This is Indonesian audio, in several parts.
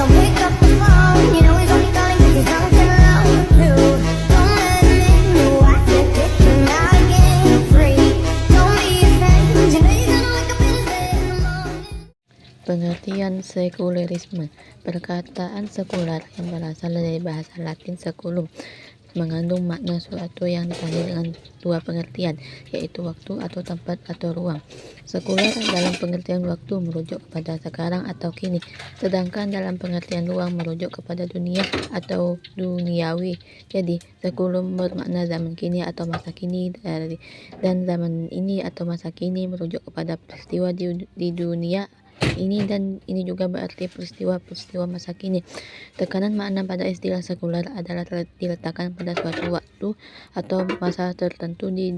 Don't pick up the phone, you know he's only calling 'cause he's drunk and alone too. Don't let him in, you have to kick him out again free. Don't be afraid, you know you're gonna wake up in his bed in the morning. Pengertian sekulerisme. Perkataan sekular yang berasal dari bahasa Latin seculum mengandung makna suatu yang ditandai dengan dua pengertian, yaitu waktu atau tempat atau ruang. Sekular dalam pengertian waktu merujuk kepada sekarang atau kini, sedangkan dalam pengertian ruang merujuk kepada dunia atau duniawi. Jadi, seculum bermakna zaman kini atau masa kini, dan zaman ini atau masa kini merujuk kepada peristiwa di dunia ini, dan ini juga berarti peristiwa-peristiwa masa kini. Tekanan makna pada istilah sekular adalah diletakkan pada suatu waktu atau masa tertentu di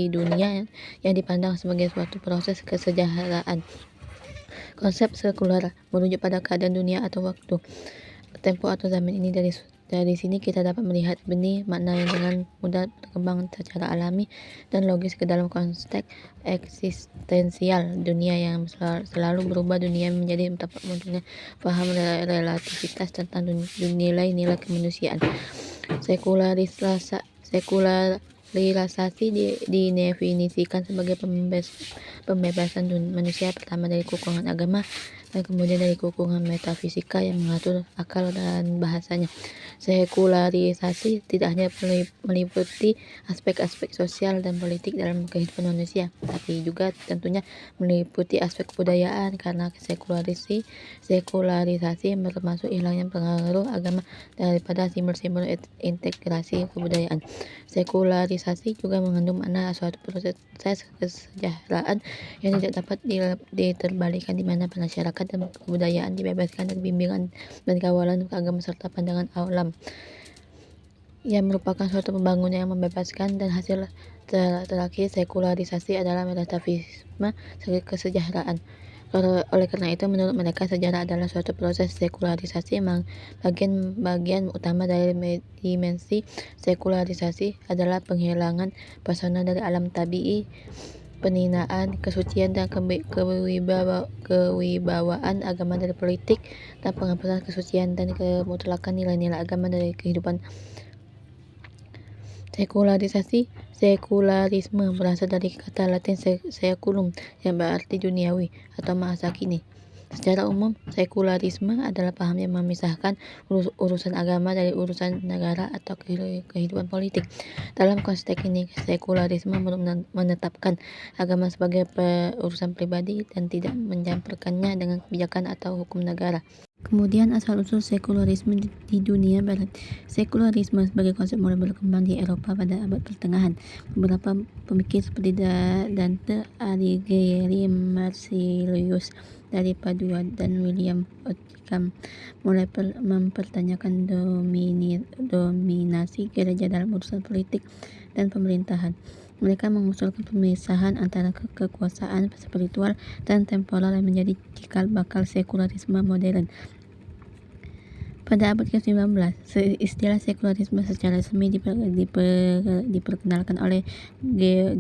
dunia yang dipandang sebagai suatu proses kesejahteraan. Konsep sekular merujuk pada keadaan dunia atau waktu, tempo atau zaman ini. Dari sini kita dapat melihat benih makna yang dengan mudah berkembang secara alami dan logis ke dalam konteks eksistensial dunia yang selalu berubah. Dunia menjadi tempat munculnya paham relativitas tentang nilai-nilai kemanusiaan. Sekularisasi didefinisikan sebagai pembebasan manusia, pertama dari kukuhan agama dan kemudian dari kukuhan metafisika yang mengatur akal dan bahasanya. Sekularisasi tidak hanya meliputi aspek-aspek sosial dan politik dalam kehidupan manusia, tapi juga tentunya meliputi aspek kebudayaan, karena sekularisasi termasuk hilangnya pengaruh agama daripada simbol-simbol integrasi kebudayaan. Sekularisasi juga mengandung makna suatu proses kesejahteraan yang tidak dapat diterbalikan, di mana masyarakat dan kebudayaan dibebaskan dari bimbingan dan kawalan agama serta pandangan alam, yang merupakan suatu pembangunan yang membebaskan. Dan hasil terakhir sekularisasi adalah metafisisme kesejahteraan. Oleh karena itu, menurut mereka sejarah adalah suatu proses sekularisasi. Bagian utama dari dimensi sekularisasi adalah penghilangan pesona dari alam tabii, penghinaan kesucian dan kewibawaan agama dari politik, dan penghapusan kesucian dan kemutlakan nilai-nilai agama dari kehidupan. Sekularisme berasal dari kata Latin seculum yang berarti duniawi atau masa kini. Secara umum, sekularisme adalah paham yang memisahkan urusan agama dari urusan negara atau kehidupan politik. Dalam konteks ini, sekularisme menetapkan agama sebagai urusan pribadi dan tidak mencampurkannya dengan kebijakan atau hukum negara. Kemudian asal-usul sekularisme di dunia barat. Sekularisme sebagai konsep mulai berkembang di Eropa pada abad pertengahan. Beberapa pemikir seperti Dante Alighieri, Marsilius dari Padua, dan William Occam mulai mempertanyakan dominasi gereja dalam urusan politik dan pemerintahan. Mereka mengusulkan pemisahan antara kekuasaan spiritual dan temporal yang menjadi cikal bakal sekularisme modern. Pada abad ke-19, istilah sekularisme secara resmi diperkenalkan oleh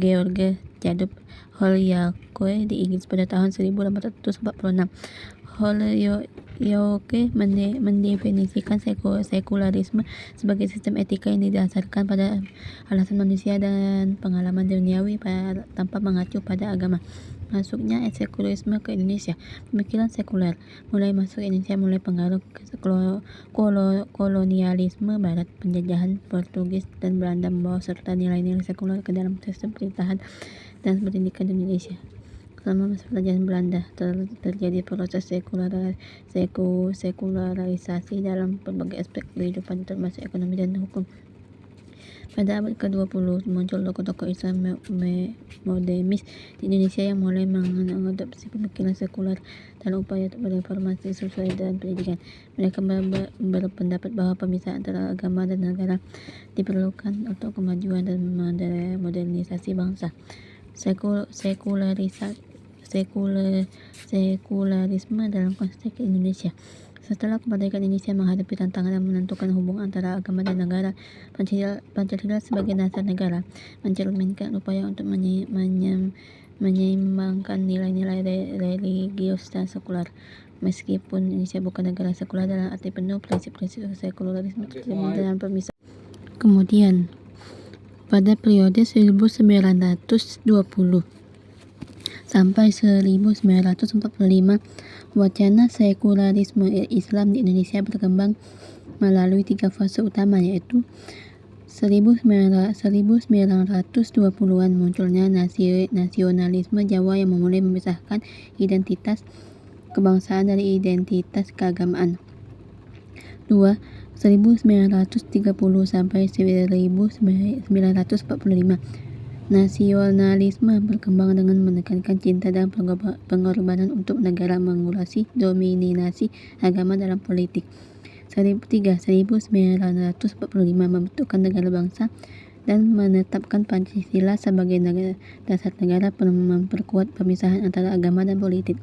George Jacob Holyoake di Inggris pada tahun 1846. Holyoake mendefinisikan sekularisme sebagai sistem etika yang didasarkan pada alasan manusia dan pengalaman duniawi tanpa mengacu pada agama. Masuknya sekularisme ke Indonesia. Pemikiran sekuler mulai masuk ke Indonesia mulai pengaruh kolonialisme Barat, penjajahan Portugis dan Belanda membawa serta nilai-nilai sekuler ke dalam sistem pemerintahan dan pendidikan di Indonesia. Selama masa penjajahan Belanda, terjadi proses sekularisasi dalam berbagai aspek kehidupan, termasuk ekonomi dan hukum. Pada abad ke-20 muncul tokoh-tokoh Islam modernis di Indonesia yang mulai mengadopsi pemikiran sekuler dalam upaya untuk bereformasi sesuai dengan pendidikan. Mereka berpendapat bahwa pemisahan antara agama dan negara diperlukan untuk kemajuan dan modernisasi bangsa. Sekularisme dalam konteks Indonesia. Setelah kemerdekaan Indonesia menghadapi tantangan dan menentukan hubungan antara agama dan negara, Pancasila sebagai dasar negara mencerminkan upaya untuk menyeimbangkan nilai-nilai religius dan sekuler. Meskipun Indonesia bukan negara sekuler dalam arti penuh, prinsip-prinsip sekularisme tercermin dalam pemisahan. Kemudian, pada periode 1920 sampai 1945, wacana sekularisme Islam di Indonesia berkembang melalui 3 fase utama, yaitu 1920-an munculnya nasionalisme Jawa yang memulai memisahkan identitas kebangsaan dari identitas keagamaan. 2. 1930 sampai 1945, nasionalisme berkembang dengan menekankan cinta dan pengorbanan untuk negara, mengurangi dominasi agama dalam politik. 1945 membentukkan negara bangsa dan menetapkan Pancasila sebagai dasar negara, memperkuat pemisahan antara agama dan politik.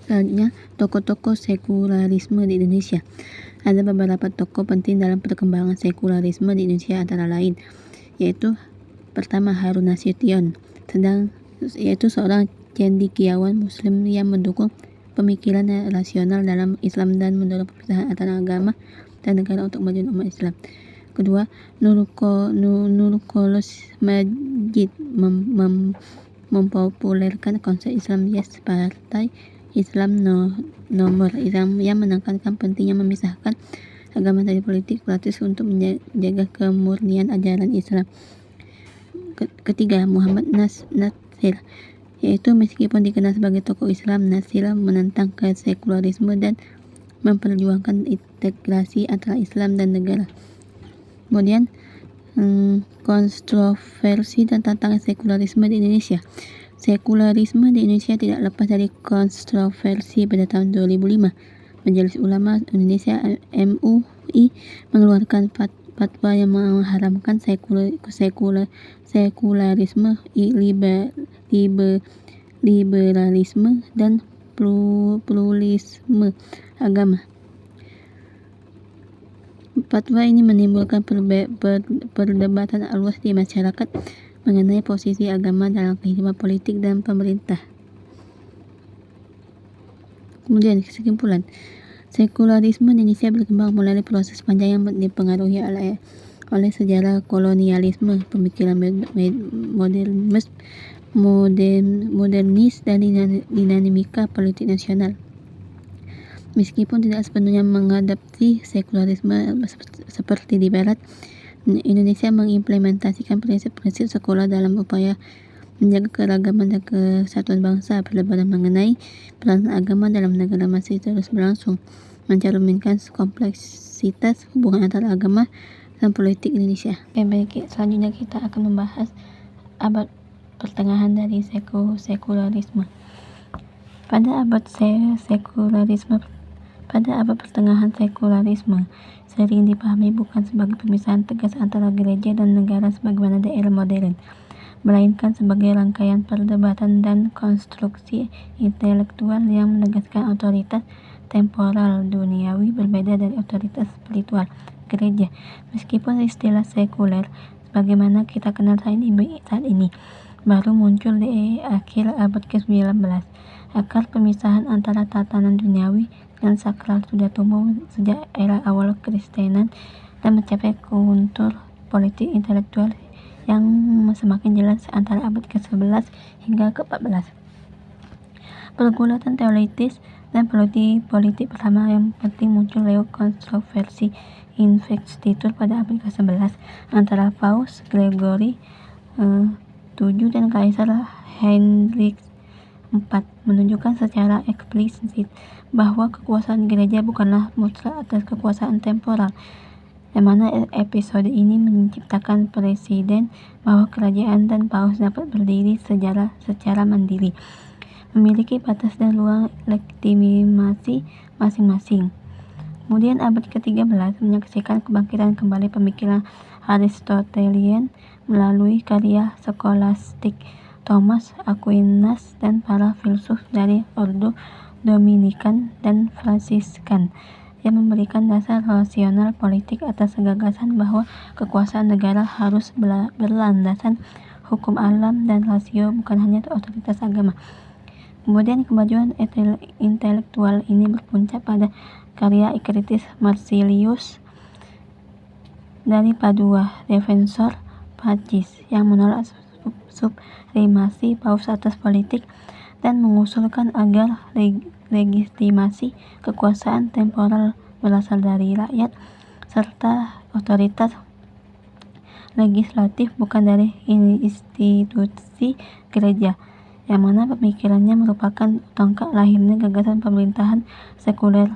Selanjutnya, tokoh-tokoh sekularisme di Indonesia. Ada beberapa tokoh penting dalam perkembangan sekularisme di Indonesia, antara lain yaitu pertama Harun Nasution, yaitu seorang cendekiawan Muslim yang mendukung pemikiran rasional dalam Islam dan mendorong pemisahan antara agama dan negara untuk kemajuan umat Islam. Kedua, Nurkolos Majid mempopulerkan konsep Islam Yes, Partai Islam Nomor Islam, yang menekankan pentingnya memisahkan agama dari politik praktis untuk menjaga kemurnian ajaran Islam. Ketiga, Muhammad Nasir, yaitu meskipun dikenal sebagai tokoh Islam, Nasir menentang sekularisme dan memperjuangkan integrasi antara Islam dan negara. Kemudian, kontroversi dan tantangan sekularisme di Indonesia. Sekularisme di Indonesia tidak lepas dari kontroversi. Pada tahun 2005, Majelis Ulama Indonesia (MUI) mengeluarkan fatwa yang mengharamkan sekularisme, liberalisme, dan pluralisme agama. Fatwa ini menimbulkan perdebatan luas di masyarakat mengenai posisi agama dalam kehidupan politik dan pemerintah. Kemudian, kesimpulan, sekularisme di Indonesia berkembang melalui proses panjang yang dipengaruhi oleh sejarah kolonialisme, pemikiran modernis, dan dinamika politik nasional. Meskipun tidak sepenuhnya mengadopsi sekularisme seperti di Barat, Indonesia mengimplementasikan prinsip-prinsip sekuler dalam upaya menjaga keragaman dan kesatuan bangsa. Perdebatan mengenai peran agama dalam negara masih terus berlangsung, mencerminkan kompleksitas hubungan antara agama dan politik Indonesia. Baik, selanjutnya kita akan membahas abad pertengahan dari sekularisme. Pada abad pertengahan, sekularisme sering dipahami bukan sebagai pemisahan tegas antara gereja dan negara sebagaimana daerah modern, melainkan sebagai rangkaian perdebatan dan konstruksi intelektual yang menegaskan otoritas temporal duniawi berbeda dari otoritas spiritual gereja. Meskipun istilah sekuler sebagaimana kita kenal saat ini baru muncul di akhir abad ke-19, akar pemisahan antara tatanan duniawi dan sakral sudah tumbuh sejak era awal Kristenan dan mencapai kontur politik intelektual yang semakin jelas antara abad ke-11 hingga ke-14. Pergulatan teoritis dan politik pertama yang penting muncul lewat kontroversi investitur pada abad ke-11 antara Paus Gregory VII dan Kaisar Heinrich IV, menunjukkan secara eksplisit bahwa kekuasaan gereja bukanlah mutlak atas kekuasaan temporal, di mana episode ini menciptakan presiden bahwa kerajaan dan paus dapat berdiri secara mandiri, memiliki batas dan ruang legitimasi masing-masing. Kemudian abad ke-13 menyaksikan kebangkitan kembali pemikiran Aristotelian melalui karya skolastik Thomas Aquinas dan para filsuf dari ordo Dominikan dan Fransiskan, yang memberikan dasar rasional politik atas gagasan bahwa kekuasaan negara harus berlandasan hukum alam dan rasio, bukan hanya otoritas agama. Kemudian kemajuan intelektual ini berpuncak pada karya kritis Marsilius dari Padua, Defensor Pacis, yang menolak supremasi paus atas politik dan mengusulkan agar legitimasi kekuasaan temporal berasal dari rakyat serta otoritas legislatif bukan dari institusi gereja, yang mana pemikirannya merupakan tongkat lahirnya gagasan pemerintahan sekuler,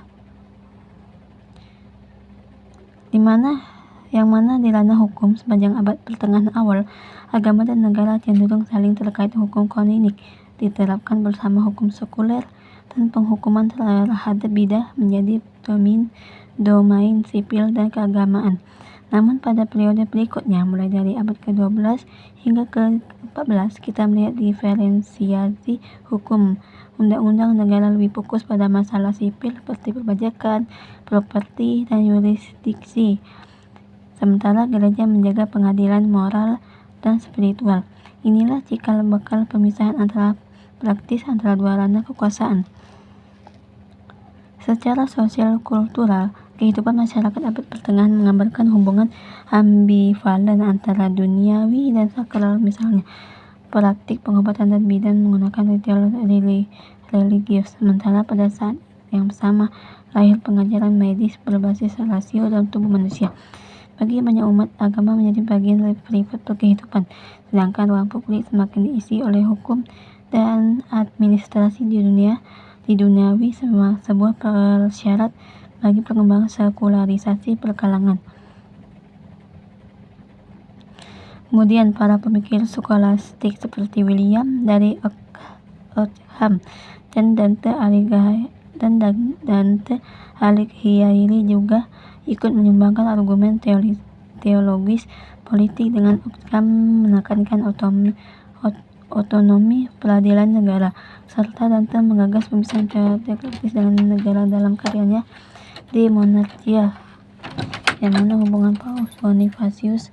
yang mana di ranah hukum sepanjang abad pertengahan awal, agama dan negara cenderung saling terkait. Hukum kanonik diterapkan bersama hukum sekuler, dan penghukuman terhadap bidah menjadi domain sipil dan keagamaan. Namun pada periode berikutnya, mulai dari abad ke-12 hingga ke-14, kita melihat diferensiasi hukum. Undang-undang negara lebih fokus pada masalah sipil seperti perpajakan, properti, dan yurisdiksi. Sementara gereja menjaga pengadilan moral dan spiritual. Inilah cikal bakal pemisahan praktis antara dua ranah kekuasaan. Secara sosial kultural, kehidupan masyarakat abad pertengahan menggambarkan hubungan ambivalen antara duniawi dan sakral, misalnya praktik pengobatan dan bidan menggunakan ritual religius, sementara pada saat yang sama lahir pengajaran medis berbasis rasio dalam tubuh manusia. Bagi banyak umat, agama menjadi bagian privat kehidupan, sedangkan ruang publik semakin diisi oleh hukum dan administrasi duniawi, sebuah persyarat bagi perkembangan sekularisasi perkalangan. Kemudian para pemikir skolastik seperti William dari Oldham dan Dante Alighieri juga ikut menyumbangkan argumen teologis politik dengan menekankan otonomi peradilan negara, serta Dante menggagas pemisahan teokratis dengan negara dalam karyanya De Monarchia, yang mana hubungan Paus Bonifacius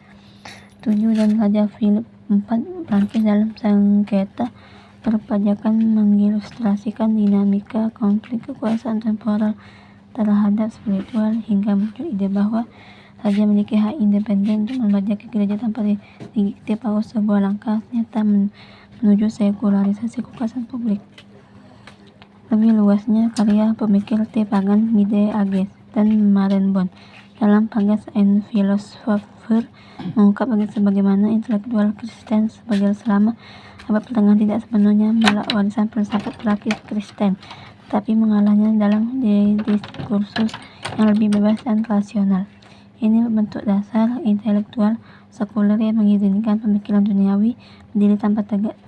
VII dan Raja Philip IV Prancis dalam sengketa perpajakan mengilustrasikan dinamika konflik kekuasaan temporal terhadap spiritual, hingga muncul ide bahwa raja memiliki hak independen untuk membajak gereja tanpa didikte Paus, sebuah langkah nyata menuju sekularisasi kekuasaan publik. Lebih luasnya, karya pemikir T. Pagan, Mide Ages, dan Marenbon dalam Pagas and Philosopher mengungkap sebagaimana intelektual Kristen sebagai selama abad pertengahan tidak sepenuhnya menolak warisan filsafat praktis Kristen, tetapi mengalahnya dalam diskursus yang lebih bebas dan rasional. Ini bentuk dasar intelektual sekuler yang mengizinkan pemikiran duniawi berdiri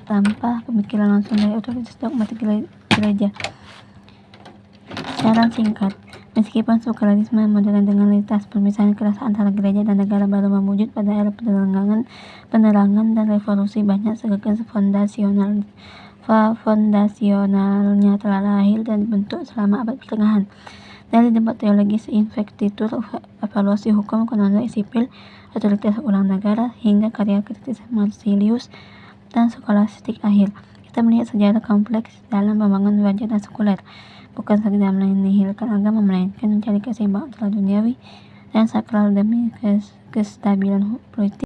tanpa pemikiran langsung dari otoritas dogmatik gereja. Secara singkat, meskipun sekularisme modern dengan lintas pemisahan keras antara gereja dan negara baru mewujud pada era penerangan dan revolusi, banyak gagasan fondasionalnya telah lahir dan dibentuk selama abad pertengahan. Dari debat teologis investitur, evaluasi hukum kanonik sipil, otoritas ulang negara, hingga karya kritis Marsilius dan skolastik akhir, kita melihat sejarah kompleks dalam pembangunan raja dan sekuler, bukan sekedar menihilkan agama, melainkan mencari keseimbangan antara duniawi dan sakral demi kestabilan politik.